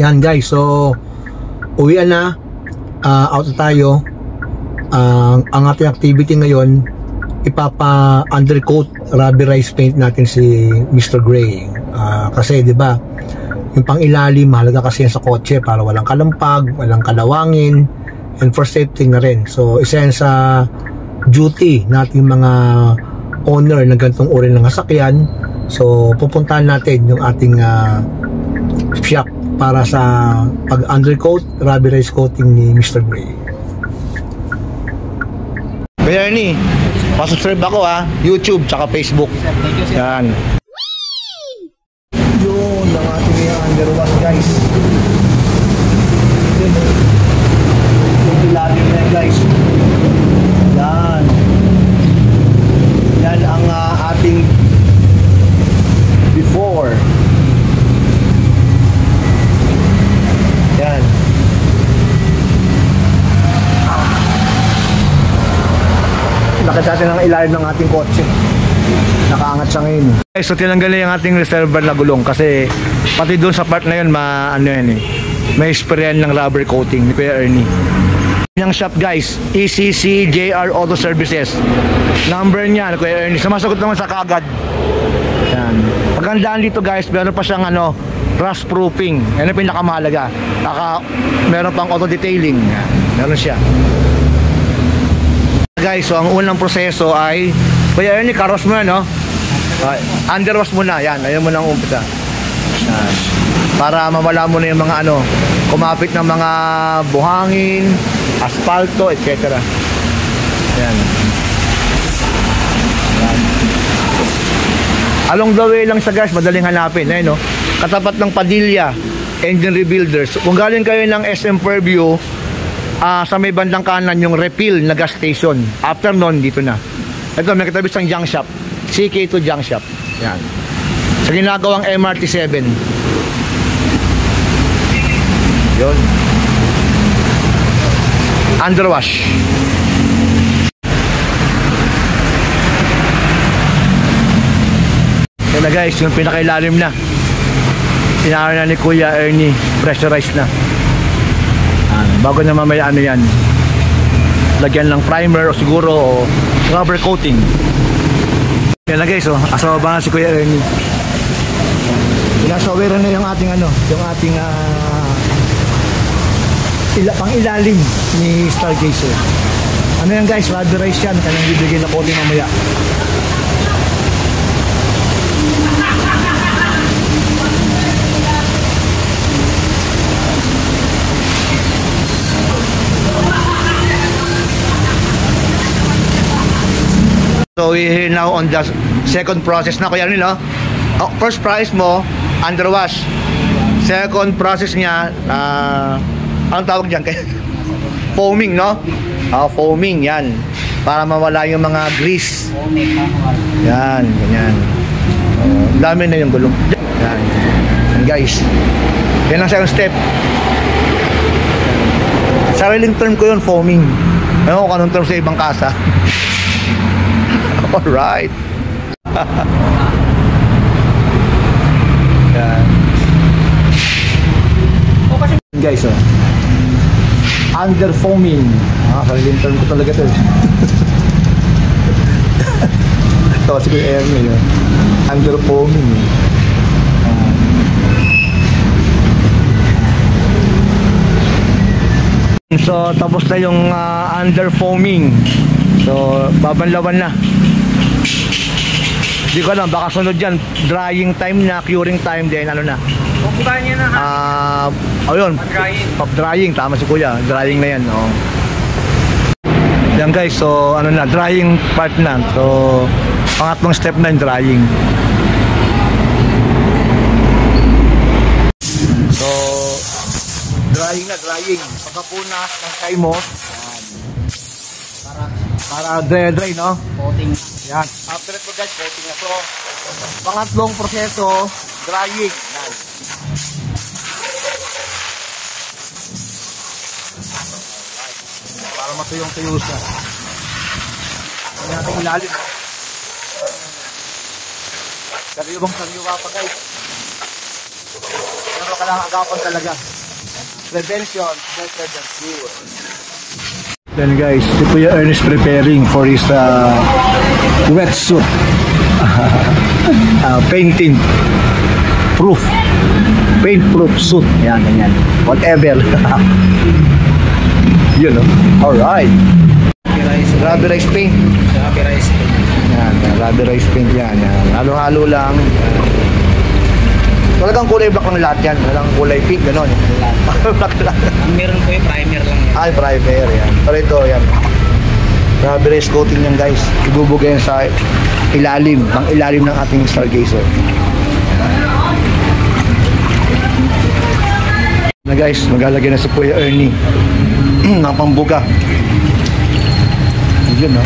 Yan guys, so uwian na, out na tayo. Ang ating activity ngayon, ipapa-undercoat rubberized paint natin si Mr. Gray. Kasi 'di ba, yung pang-ilalim mahalaga kasi yan sa kotse para walang kalampag, walang kalawangin, and for safety na rin. So isa yan sa duty nating mga owner ng ganitong uri ng sasakyan. So pupuntahan natin yung ating shop para sa pag-undercoat, rubberized coating ni Mr. Gray. Kaya Ernie, pasubscribe ako YouTube tsaka Facebook. Yan. Yun ang ating underwash guys. Yung ilalim na guys. Yan. Yan ang ating before. Yan. Nakita natin ang ilalim ng ating kotse. Nakaangat siya ngayon. Okay, so tinanggalin yung ating reservoir na gulong kasi pati doon sa part na yun may sprayan ng rubber coating ni Kuya Ernie. Yung shop guys, ECC JR Auto Services. Number niya Kuya Ernie. Sumasagot naman sa kaagad. Yan. Pagandaan dito guys, meron pa siyang rust proofing. Yan ang pinakamahalaga. Meron pang auto detailing. Yan. Meron siya. Guys, so ang unang proseso ay Kuya Ernie, karos mo no? Underwash muna. Yan, ayun mo nang umpisa. Yan. Para mawala mo na yung mga kumapit ng mga buhangin, asfalto, etc. Yan. Yan. Along the way lang sa guys, madaling hanapin. Ayun, no? Katapat ng Padilla Engine Rebuilders. Kung galing kayo ng SM Fairview, sa may bandang kanan yung refill na gas station. After nun, dito na. Ito, may katabi sang junk shop. CK2 junk shop. Yan. Sa ginagawang MRT7. Yun. Underwash. Yan na guys, yung pinakailalim na. Pinaka na ni Kuya Ernie. Pressurized na. Bago na mamaya yan, lagyan ng primer o siguro rubber coating. Yan na guys, asawa ba na si Kuya Ernie. Inasawiran na yung ating yung ating pang ilalim ni Stargazer. Yan guys, rubberized yan, kanyang bibigyan na coating mamaya. So we're here now on the second process na Kuya Ernie, no? First process mo, underwash. Second process niya, anong tawag dyan? Foaming, no? Foaming, yan. Para mawala yung mga grease. Yan, ganyan. Dami na yung gulong. Yan. Yan guys. Yan ang second step. Sariling term ko yun, foaming. Ano kung anong term sa ibang kasa. Alright. Yan. Guys, under foaming. Sariling term ko talaga ito. Ito si Kuya Ernie. Under foaming. So tapos na yung under foaming. So babanlawan na. Hindi ko alam, baka sunod dyan drying time na, curing time din, na bubukahan niya na ayun, pop drying, tama si Kuya, drying na yan. Yan guys, so na, drying part na. So pangatlong step na yung drying. So drying na, drying. Pagkapunas ng kay mo, para dry, no? coating. Yan. After ito guys, coating na. So pangatlong proseso, drying. Yan. Para matuyong-tuyo siya. Hindi natin ilalim. Sariwang sariwa pa guys. Pero kailangan agapan talaga. Prevention better than cure. Then guys, si Kuya Ernest preparing for his wetsuit. Painting proof. Paint proof suit. Yan, ganyan. Whatever. Yun, no? Alright. Rubber rice paint. Rubber rice paint. Yan, rubber rice paint yan. Halo-halo lang. Talagang kulay black lang lahat yan. Walang kulay pink, gano'n. Black lang. Meron po yung primer lang yan. Ay, primer yan. Pero ito, yan. Rubber rice coating yan guys. Ibubugay yan sa ilalim. Ang ilalim ng ating stargazer. Na guys, maglalagay na si Kuya Ernie ng pambuga. Yun, no?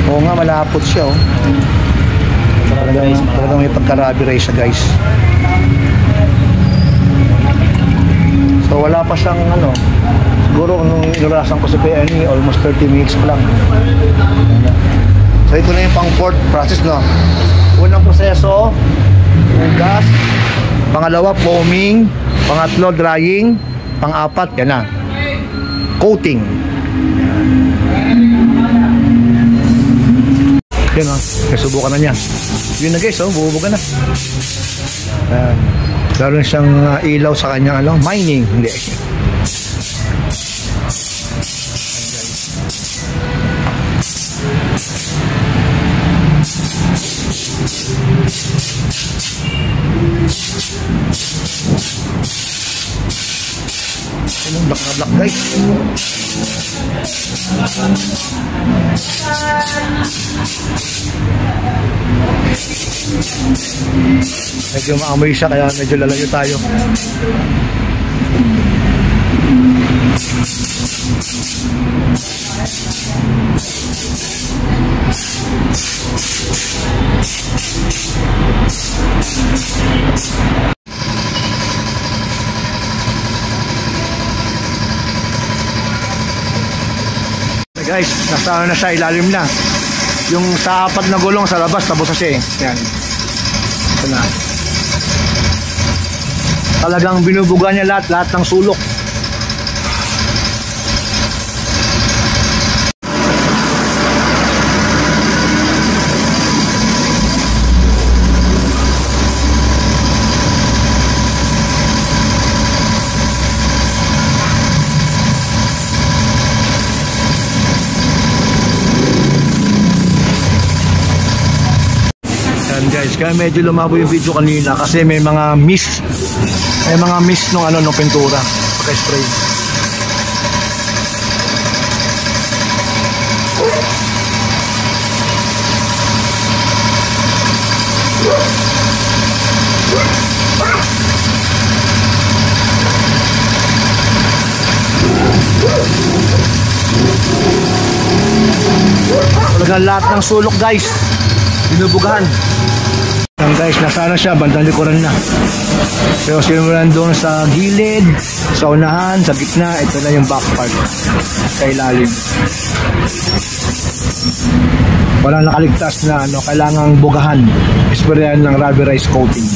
Oo nga, malapot siya, oh. Talagang may pagka-rubber rice siya, guys. So, wala pa siyang, ano, siguro, nung inurasan ko si Kuya Ernie, almost 30 minutes pa lang. So, ito na yung pang-fourth process, no? Unang proseso, gas. Pangalawa, foaming. Pangatlo, drying. Pang-apat, yan na. Coating. Yan, oh. Subukan na niya. Yun na guys, oh. Bubuga na. Lalo siyang ilaw sa kanyang, ano, mining. Hindi. Black na black guys. Medyo maamoy siya kaya medyo lalayo tayo. Guys, nasa na siya, ilalim na. Yung sa apat na gulong sa labas, tapos na siya eh. Yan. Ito na. Talagang binubuga niya lahat ng sulok. Guys, kaya medyo lumabo yung video kanina kasi may mga mist nung ano nung pintura pagka-spray. Talaga lahat ng sulok guys binubugahan. Guys, nasana siya, bandang likuran na. Pero sinulan doon sa gilid, sa unahan, sa gitna, ito na yung back part sa ilalim. Walang nakaligtas na ano, kailangang bugahan, isprayan ng rubberized coating.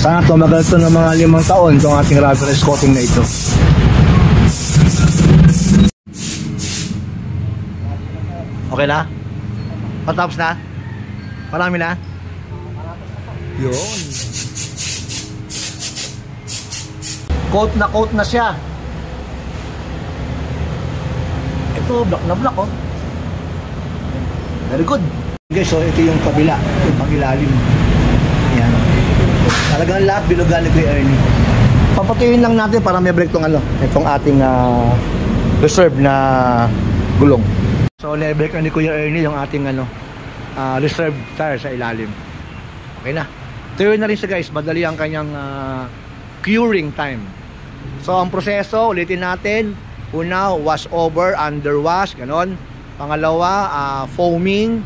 Sana tumagal ito ng mga 5 taon itong ating rubberized coating na ito. Okay na? Patapos na? Marami na? Yun. Coat na siya. Ito, black na black, oh. Very good. Okay, so ito yung kabila, yung pang-ilalim. Yan. Talagang lahat binugan ni Kuya Ernie. Papatuyin lang natin para may break itong ano, itong ating reserve na gulong. So, na-break na ni Kuya Ernie yung ating ano, reserve tire sa ilalim. Okay na. Tuyo na rin siya guys. Madali ang kanyang curing time. So ang proseso, ulitin natin. Una, wash over, under wash, ganon. Pangalawa, foaming.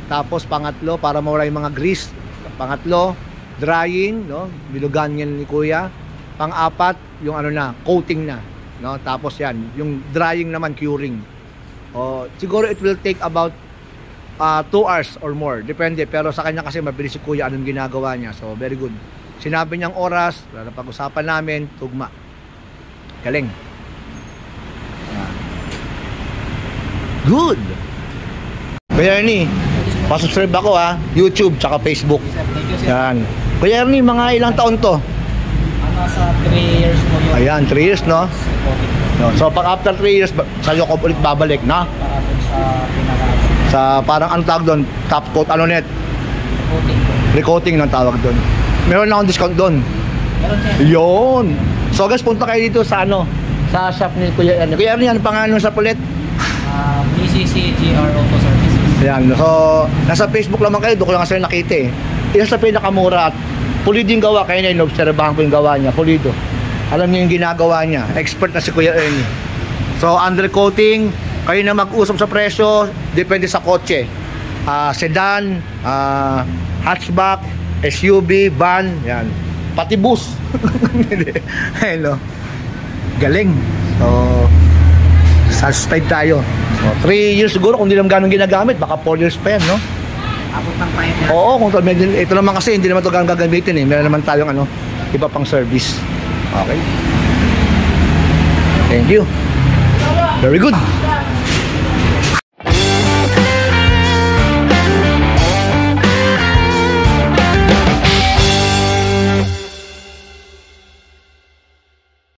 Tapos pangatlo, para mawala yung mga grease. Pangatlo, drying, no? Bilugan yan ni Kuya. Pang-apat, yung ano na, coating na, no? Tapos yan, yung drying naman, curing. Siguro it will take about 2 hours or more, depende, pero sa kanya kasi mabilis si Kuya anong ginagawa niya, so very good. Sinabi niyang oras, pag-usapan namin, tugma. Galing. Yan. Good. Kuya Ernie, pasubscribe ako ha, YouTube tsaka Facebook. Thank you, sir. Yan. Kuya Ernie, mga ilang taon to? Nasa 3 years po yun. Ayan, 3 years, no? So, pag after 3 years, sa'yo ko ulit babalik, na? Para dun sa pinaka Sa parang ano tawag doon? Top coat, ano net? coating po. Recoating ng tawag doon. Meron na akong discount doon. Meron, sir. Yun! So guys, punta kayo dito sa ano? Sa shop ni Kuya Ernie. Kuya Ernie, ano pangalan sa pulit? BCC GR Auto Services. Ayan, so nasa Facebook naman kayo, doon ko lang kasi nakita eh. Isa sa pinakamura at pulido yung gawa, kaya na inobserbahan ko yung gawa niya, pulido. Alam niyo yung ginagawa niya, expert na si Kuya Ernie. So undercoating, kayo na mag-usap sa presyo, depende sa kotse. Sedan, hatchback, SUV, van, yan. Pati bus. Ayun, no? Galing. So, satisfied tayo. So, 3 years siguro, kung hindi naman ganun ginagamit, baka 4 years pa yan, no? Abot ng 5 years. Oo, kung ito naman kasi, hindi naman ito ganun gagamitin eh. Meron naman tayong ano, iba pang service. Okay. Thank you. Very good.